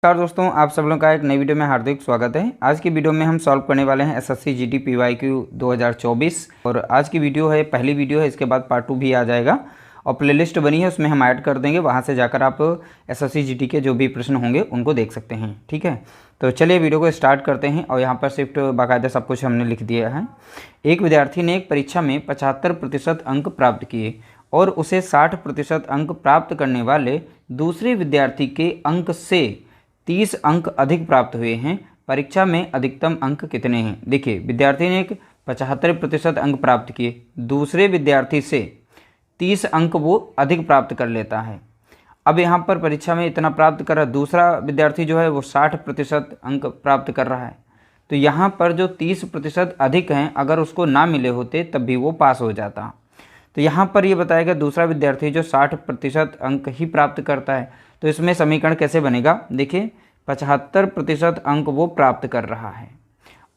नमस्कार दोस्तों, आप सब लोगों का एक नई वीडियो में हार्दिक स्वागत है। आज की वीडियो में हम सॉल्व करने वाले हैं एसएससी जीडी पीवाईक्यू 2024 और आज की वीडियो है, पहली वीडियो है। इसके बाद पार्ट 2 भी आ जाएगा और प्लेलिस्ट बनी है, उसमें हम ऐड कर देंगे। वहां से जाकर आप एसएससी जीडी के जो भी प्रश्न होंगे उनको देख सकते हैं। ठीक है, तो चलिए वीडियो को स्टार्ट करते हैं। और यहाँ पर शिफ्ट बाकायदा सब कुछ हमने लिख दिया है। एक विद्यार्थी ने एक परीक्षा में 75% अंक प्राप्त किए और उसे 60% अंक प्राप्त करने वाले दूसरे विद्यार्थी के अंक से 30 अंक अधिक प्राप्त हुए हैं। परीक्षा में अधिकतम अंक कितने हैं? देखिए, विद्यार्थी ने एक 75% अंक प्राप्त किए, दूसरे विद्यार्थी से 30 अंक वो अधिक प्राप्त कर लेता है। अब यहाँ पर परीक्षा में इतना प्राप्त कर रहा है, दूसरा विद्यार्थी जो है वो 60% अंक प्राप्त कर रहा है। तो यहाँ पर जो 30% अधिक हैं, अगर उसको ना मिले होते तब भी वो पास हो जाता। तो यहाँ पर ये बताएगा दूसरा विद्यार्थी जो 60% अंक ही प्राप्त करता है। तो इसमें समीकरण कैसे बनेगा? देखिए, 75% अंक वो प्राप्त कर रहा है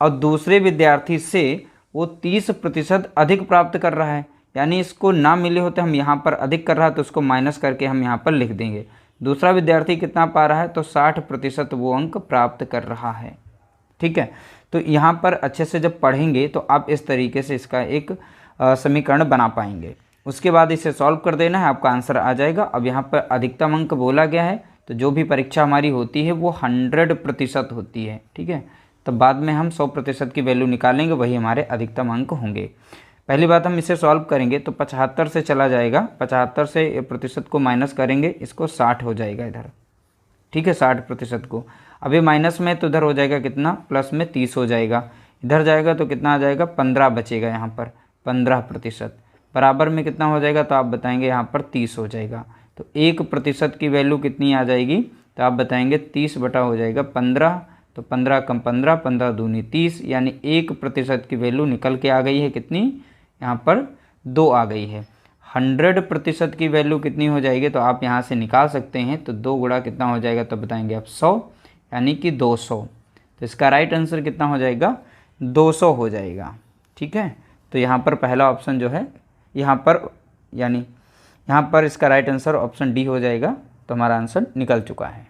और दूसरे विद्यार्थी से वो 30% अधिक प्राप्त कर रहा है। यानी इसको ना मिले होते, हम यहाँ पर अधिक कर रहा है तो उसको माइनस करके हम यहाँ पर लिख देंगे। दूसरा विद्यार्थी कितना पा रहा है? तो 60% वो अंक प्राप्त कर रहा है। ठीक है, तो यहाँ पर अच्छे से जब पढ़ेंगे तो आप इस तरीके से इसका एक समीकरण बना पाएंगे। उसके बाद इसे सॉल्व कर देना है, आपका आंसर आ जाएगा। अब यहाँ पर अधिकतम अंक बोला गया है, तो जो भी परीक्षा हमारी होती है वो 100% होती है। ठीक है, तो बाद में हम 100% की वैल्यू निकालेंगे, वही हमारे अधिकतम अंक होंगे। पहली बात हम इसे सॉल्व करेंगे तो 75 से चला जाएगा, 75 से प्रतिशत को माइनस करेंगे, इसको 60 हो जाएगा इधर। ठीक है, 60% को अभी माइनस में तो इधर हो जाएगा कितना, प्लस में 30 हो जाएगा। इधर जाएगा तो कितना आ जाएगा, 15 बचेगा। यहाँ पर 15% बराबर में कितना हो जाएगा, तो आप बताएंगे यहाँ पर 30 हो जाएगा। तो 1% की वैल्यू कितनी आ जाएगी, तो आप बताएंगे 30 बटा हो जाएगा 15। तो 15 कम 15, 15 दूनी 30, यानी 1% की वैल्यू निकल के आ गई है। कितनी? यहाँ पर 2 आ गई है। 100% की वैल्यू कितनी हो जाएगी, तो आप यहाँ से निकाल सकते हैं। तो 2 गुणा कितना हो जाएगा, तो बताएंगे आप 100, यानी कि 200। तो इसका राइट आंसर कितना हो जाएगा, 200 हो जाएगा। ठीक है, तो यहाँ पर पहला ऑप्शन जो है यहाँ पर, यानी यहाँ पर इसका राइट आंसर ऑप्शन डी हो जाएगा। तो हमारा आंसर निकल चुका है।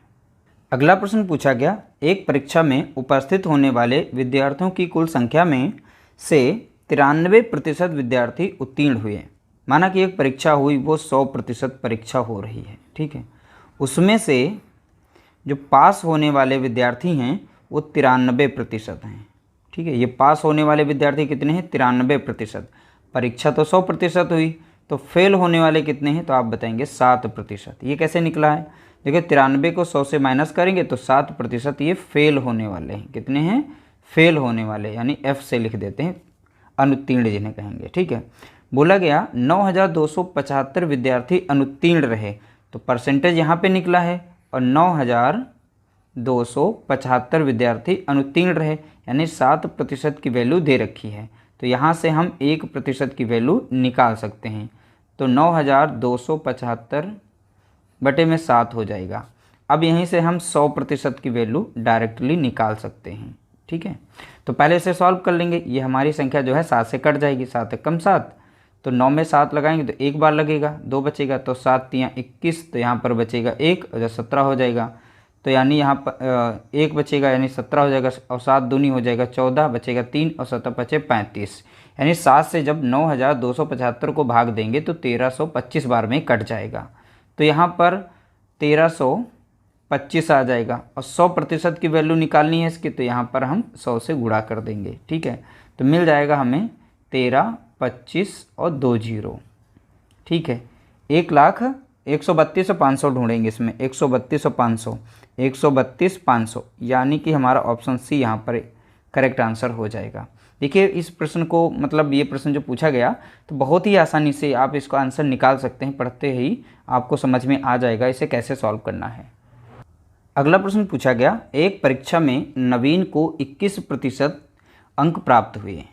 अगला प्रश्न पूछा गया, एक परीक्षा में उपस्थित होने वाले विद्यार्थियों की कुल संख्या में से 93% विद्यार्थी उत्तीर्ण हुए। माना कि एक परीक्षा हुई, वो 100% परीक्षा हो रही है। ठीक है, उसमें से जो पास होने वाले विद्यार्थी हैं वो 93% हैं। ठीक है, ये पास होने वाले विद्यार्थी कितने हैं? 93%। परीक्षा तो 100% हुई, तो फेल होने वाले कितने हैं, तो आप बताएंगे 7%। ये कैसे निकला है? देखिए, 93 को 100 से माइनस करेंगे तो 7% ये फेल होने वाले हैं। कितने हैं? फेल होने वाले, यानी F से लिख देते हैं, अनुत्तीर्ण जिन्हें कहेंगे। ठीक है, बोला गया 9275 विद्यार्थी अनुत्तीर्ण रहे, तो परसेंटेज यहाँ पे निकला है और 9275 विद्यार्थी अनुत्तीर्ण रहे, यानी 7% की वैल्यू दे रखी है। तो यहाँ से हम 1% की वैल्यू निकाल सकते हैं। तो 9275 बटे में 7 हो जाएगा। अब यहीं से हम 100% की वैल्यू डायरेक्टली निकाल सकते हैं। ठीक है, तो पहले इसे सॉल्व कर लेंगे। ये हमारी संख्या जो है 7 से कट जाएगी, 7 कम 7, तो 9 में 7 लगाएंगे तो एक बार लगेगा, 2 बचेगा, तो 7 तियाँ 21, तो यहाँ पर बचेगा 1 और 17 हो जाएगा। तो यानी यहाँ पर 1 बचेगा, यानी 17 हो जाएगा, और 7 दूनी हो जाएगा 14, बचेगा 3 और 7 बचे 35। यानी 7 से जब 9275 को भाग देंगे तो 1325 बार में कट जाएगा। तो यहाँ पर 1325 आ जाएगा और 100% की वैल्यू निकालनी है इसकी, तो यहाँ पर हम 100 से गुणा कर देंगे। ठीक है, तो मिल जाएगा हमें 13, 25 और 2 जीरो। ठीक है, 1,132 और 500 ढूंढेंगे इसमें, 132 और 500, 132 500, यानी कि हमारा ऑप्शन सी यहाँ पर करेक्ट आंसर हो जाएगा। देखिए, इस प्रश्न को, मतलब ये प्रश्न जो पूछा गया, तो बहुत ही आसानी से आप इसका आंसर निकाल सकते हैं। पढ़ते ही आपको समझ में आ जाएगा इसे कैसे सॉल्व करना है। अगला प्रश्न पूछा गया, एक परीक्षा में नवीन को 21% अंक प्राप्त हुए,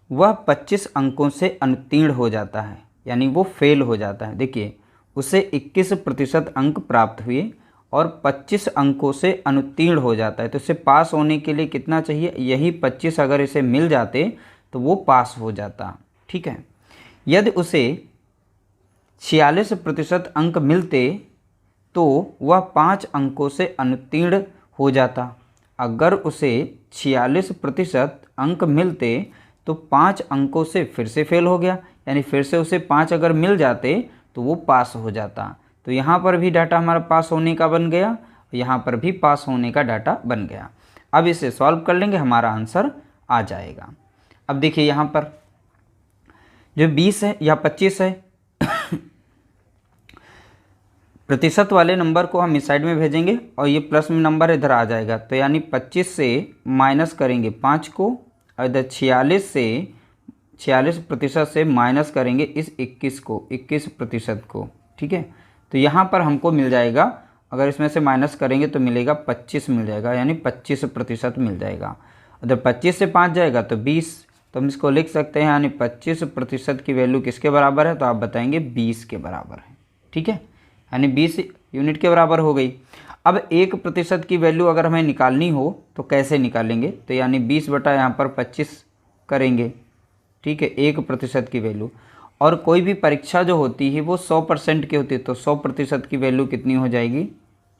वह 25 अंकों से अनुत्तीर्ण हो जाता है, यानी वो फेल हो जाता है। देखिए, उसे 21% अंक प्राप्त हुए और 25 अंकों से अनुत्तीर्ण हो जाता है, तो इसे पास होने के लिए कितना चाहिए? यही 25 अगर इसे मिल जाते तो वो पास हो जाता। ठीक है, यदि उसे 46% अंक मिलते तो वह 5 अंकों से अनुत्तीर्ण हो जाता। अगर उसे 46% अंक मिलते तो 5 अंकों से फिर से फेल हो गया, यानी फिर से उसे 5 अगर मिल जाते तो वो पास हो जाता। तो यहाँ पर भी डाटा हमारा पास होने का बन गया, यहाँ पर भी पास होने का डाटा बन गया। अब इसे सॉल्व कर लेंगे, हमारा आंसर आ जाएगा। अब देखिए यहाँ पर जो 20 है या 25 है, प्रतिशत वाले नंबर को हम इस साइड में भेजेंगे और ये प्लस में नंबर इधर आ जाएगा। तो यानी 25 से माइनस करेंगे 5 को, और इधर 46% से माइनस करेंगे इस 21% को। ठीक है, तो यहाँ पर हमको मिल जाएगा, अगर इसमें से माइनस करेंगे तो मिलेगा 25 मिल जाएगा, यानी 25% मिल जाएगा। अगर 25 से 5 जाएगा तो 20, तो हम इसको लिख सकते हैं, यानी 25% की वैल्यू किसके बराबर है, तो आप बताएंगे 20 के बराबर है। ठीक है, यानी 20 यूनिट के बराबर हो गई। अब 1% की वैल्यू अगर हमें निकालनी हो तो कैसे निकालेंगे, तो यानी 20 बटा यहाँ पर 25 करेंगे। ठीक है, 1% की वैल्यू, और कोई भी परीक्षा जो होती है वो 100% की होती है, तो 100% की वैल्यू कितनी हो जाएगी।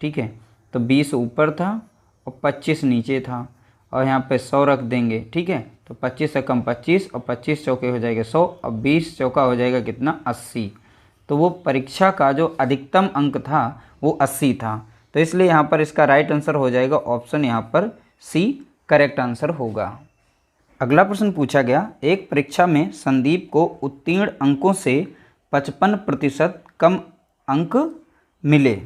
ठीक है, तो 20 ऊपर था और 25 नीचे था, और यहाँ पे 100 रख देंगे। ठीक है, तो 25 से कम 25, और 25 चौके हो जाएगा 100, और 20 चौका हो जाएगा कितना, 80। तो वो परीक्षा का जो अधिकतम अंक था वो 80 था। तो इसलिए यहाँ पर इसका राइट आंसर हो जाएगा ऑप्शन यहाँ पर सी करेक्ट आंसर होगा। अगला प्रश्न पूछा गया, एक परीक्षा में संदीप को उत्तीर्ण अंकों से 55% कम अंक मिले,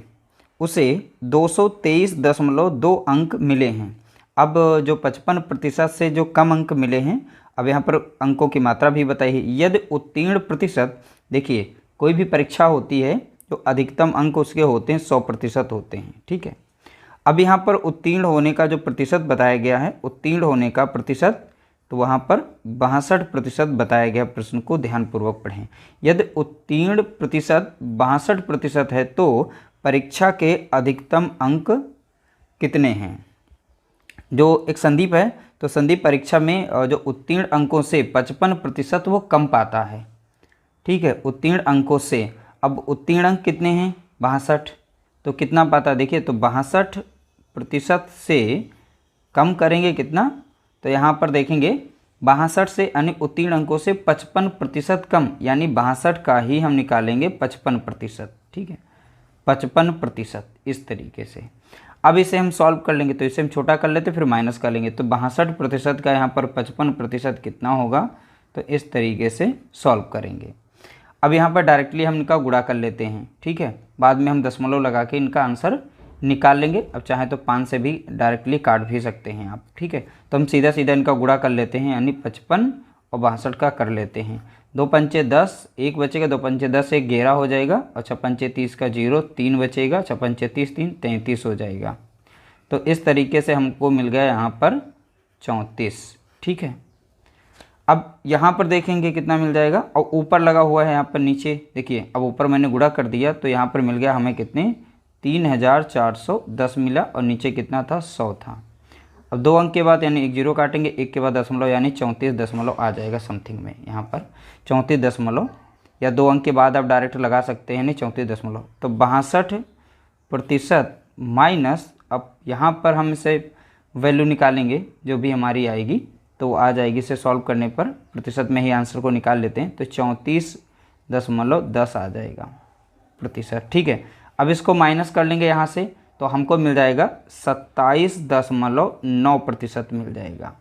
उसे 223.2 अंक मिले हैं। अब जो 55% से जो कम अंक मिले हैं, अब यहाँ पर अंकों की मात्रा भी बताई है। यदि उत्तीर्ण प्रतिशत, देखिए कोई भी परीक्षा होती है तो अधिकतम अंक उसके होते हैं 100% होते हैं। ठीक है, अब यहाँ पर उत्तीर्ण होने का जो प्रतिशत बताया गया है, उत्तीर्ण होने का प्रतिशत, तो वहाँ पर 62% बताया गया। प्रश्न को ध्यानपूर्वक पढ़ें। यदि उत्तीर्ण प्रतिशत 62% है तो परीक्षा के अधिकतम अंक कितने हैं। जो एक संदीप है, तो संदीप परीक्षा में जो उत्तीर्ण अंकों से 55% वो कम पाता है। ठीक है, उत्तीर्ण अंकों से, अब उत्तीर्ण अंक कितने हैं, 62, तो कितना पाता, देखिए तो 62% से कम करेंगे कितना, तो यहाँ पर देखेंगे 62 से यानी उत्तीर्ण अंकों से 55% कम, यानी 62 का ही हम निकालेंगे 55%। ठीक है, 55% इस तरीके से। अब इसे हम सॉल्व कर लेंगे, तो इसे हम छोटा कर लेते फिर माइनस कर लेंगे, तो 62% का यहाँ पर 55% कितना होगा, तो इस तरीके से सॉल्व करेंगे। अब यहाँ पर डायरेक्टली हम इनका गुणा कर लेते हैं। ठीक है, बाद में हम दशमलव लगा के इनका आंसर निकाल लेंगे। अब चाहे तो 5 से भी डायरेक्टली काट भी सकते हैं आप। ठीक है, तो हम सीधा सीधा इनका गुणा कर लेते हैं, यानी 55 और 62 का कर लेते हैं। 2 पंचे 10, 1 बचेगा, 2 पंचे 10, 1 11 हो जाएगा, और 6 पंचे 30 का 0, 3 बचेगा, 6 पंचे 30, 3 33 हो जाएगा। तो इस तरीके से हमको मिल गया यहाँ पर 34। ठीक है, अब यहाँ पर देखेंगे कितना मिल जाएगा, और ऊपर लगा हुआ है यहाँ पर नीचे, देखिए अब ऊपर मैंने गुणा कर दिया तो यहाँ पर मिल गया हमें कितने, 3410 मिला, और नीचे कितना था, 100 था। अब 2 अंक के बाद यानी 1 0 काटेंगे, 1 के बाद दशमलव, यानी 34 दशमलव आ जाएगा समथिंग में यहाँ पर 34 दशमलव, या 2 अंक के बाद आप डायरेक्ट लगा सकते हैं, यानी 34 दशमलव। तो 62% माइनस, अब यहाँ पर हम इसे वैल्यू निकालेंगे जो भी हमारी आएगी, तो आ जाएगी। इसे सॉल्व करने पर प्रतिशत में ही आंसर को निकाल लेते हैं, तो 34.10 आ जाएगा प्रतिशत। ठीक है, अब इसको माइनस कर लेंगे यहाँ से, तो हमको मिल जाएगा 27.9% मिल जाएगा।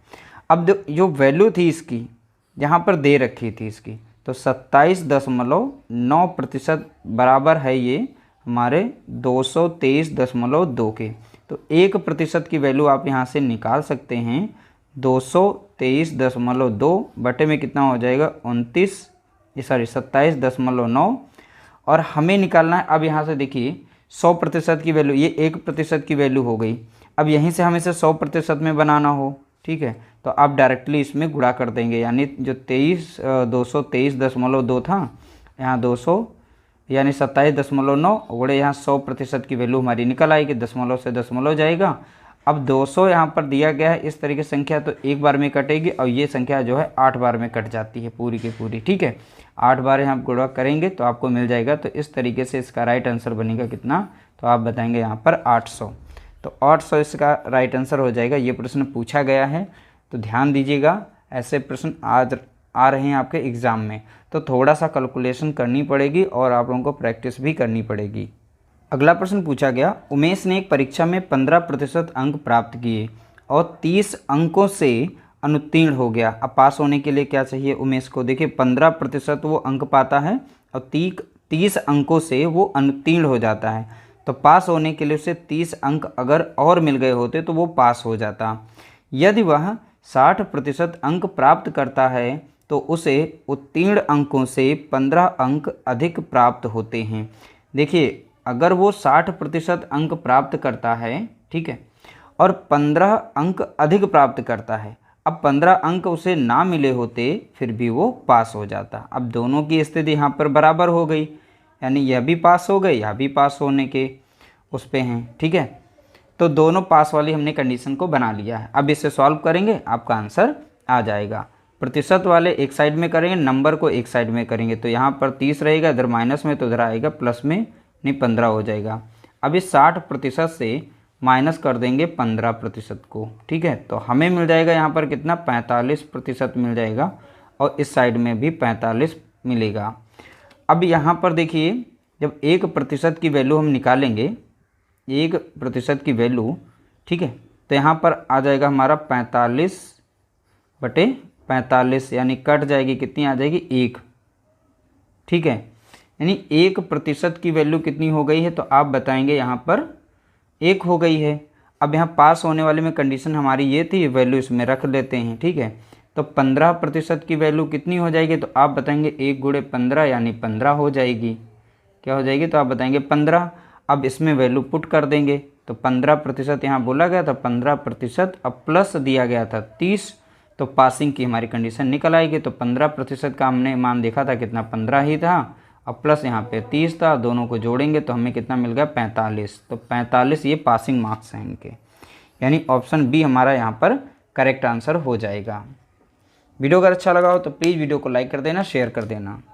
अब जो वैल्यू थी इसकी यहाँ पर दे रखी थी इसकी, तो 27.9% बराबर है ये हमारे 223.2 के। तो 1% की वैल्यू आप यहाँ से निकाल सकते हैं, 223.2 बटे में कितना हो जाएगा, 27.9, और हमें निकालना है। अब यहाँ से देखिए 100% की वैल्यू, ये 1% की वैल्यू हो गई। अब यहीं से हमें इसे 100% में बनाना हो, ठीक है, तो आप डायरेक्टली इसमें गुणा कर देंगे, यानी जो 223.2 था, यहाँ 200 यानी 27.9 गुणे यहाँ 100% की वैल्यू हमारी निकल आएगी, दशमलव से दशमलव जाएगा, अब 200 यहाँ पर दिया गया है इस तरीके से संख्या, तो एक बार में कटेगी और ये संख्या जो है 8 बार में कट जाती है पूरी की पूरी। ठीक है, 8 बार यहाँ गुणा करेंगे तो आपको मिल जाएगा। तो इस तरीके से इसका राइट आंसर बनेगा कितना, तो आप बताएंगे यहाँ पर 800। तो 800 इसका राइट आंसर हो जाएगा। ये प्रश्न पूछा गया है, तो ध्यान दीजिएगा, ऐसे प्रश्न आज आ रहे हैं आपके एग्ज़ाम में, तो थोड़ा सा कैलकुलेशन करनी पड़ेगी और आप लोगों को प्रैक्टिस भी करनी पड़ेगी। अगला प्रश्न पूछा गया, उमेश ने एक परीक्षा में 15% अंक प्राप्त किए और 30 अंकों से अनुत्तीर्ण हो गया। अब पास होने के लिए क्या चाहिए उमेश को? देखिए 15% वो अंक पाता है और 30 अंकों से वो अनुत्तीर्ण हो जाता है। तो पास होने के लिए उसे 30 अंक अगर और मिल गए होते तो वो पास हो जाता। यदि वह 60% अंक प्राप्त करता है तो उसे उत्तीर्ण अंकों से 15 अंक अधिक प्राप्त होते हैं। देखिए अगर वो 60% अंक प्राप्त करता है, ठीक है, और 15 अंक अधिक प्राप्त करता है, अब 15 अंक उसे ना मिले होते फिर भी वो पास हो जाता। अब दोनों की स्थिति यहाँ पर बराबर हो गई, यानी यह भी पास हो गए, यह भी पास होने के उस पे हैं। ठीक है, तो दोनों पास वाली हमने कंडीशन को बना लिया है। अब इसे सॉल्व करेंगे, आपका आंसर आ जाएगा। प्रतिशत वाले एक साइड में करेंगे, नंबर को एक साइड में करेंगे, तो यहाँ पर 30 रहेगा, इधर माइनस में, तो इधर आएगा प्लस में, नहीं 15 हो जाएगा। अब इस 60% से माइनस कर देंगे 15% को। ठीक है, तो हमें मिल जाएगा यहाँ पर कितना, 45% मिल जाएगा, और इस साइड में भी 45 मिलेगा। अब यहाँ पर देखिए, जब 1% की वैल्यू हम निकालेंगे, 1% की वैल्यू, ठीक है, तो यहाँ पर आ जाएगा हमारा 45/45, यानी कट जाएगी, कितनी आ जाएगी, 1। ठीक है, यानी 1% की वैल्यू कितनी हो गई है, तो आप बताएंगे यहाँ पर 1 हो गई है। अब यहाँ पास होने वाले में कंडीशन हमारी ये थी, वैल्यू इसमें रख लेते हैं। ठीक है, तो 15% की वैल्यू कितनी हो जाएगी, तो आप बताएंगे 1 × 15 यानी 15 हो जाएगी। क्या हो जाएगी, तो आप बताएंगे 15। अब इसमें वैल्यू पुट कर देंगे, तो 15% यहाँ बोला गया था, 15%, अब प्लस दिया गया था 30, तो पासिंग की हमारी कंडीशन निकल आएगी। तो 15% का हमने मान देखा था कितना, 15 ही था, और प्लस यहाँ पे 30 था, दोनों को जोड़ेंगे तो हमें कितना मिल गया, 45। तो 45 ये पासिंग मार्क्स हैं इनके, यानी ऑप्शन बी हमारा यहाँ पर करेक्ट आंसर हो जाएगा। वीडियो अगर अच्छा लगा हो तो प्लीज़ वीडियो को लाइक कर देना, शेयर कर देना।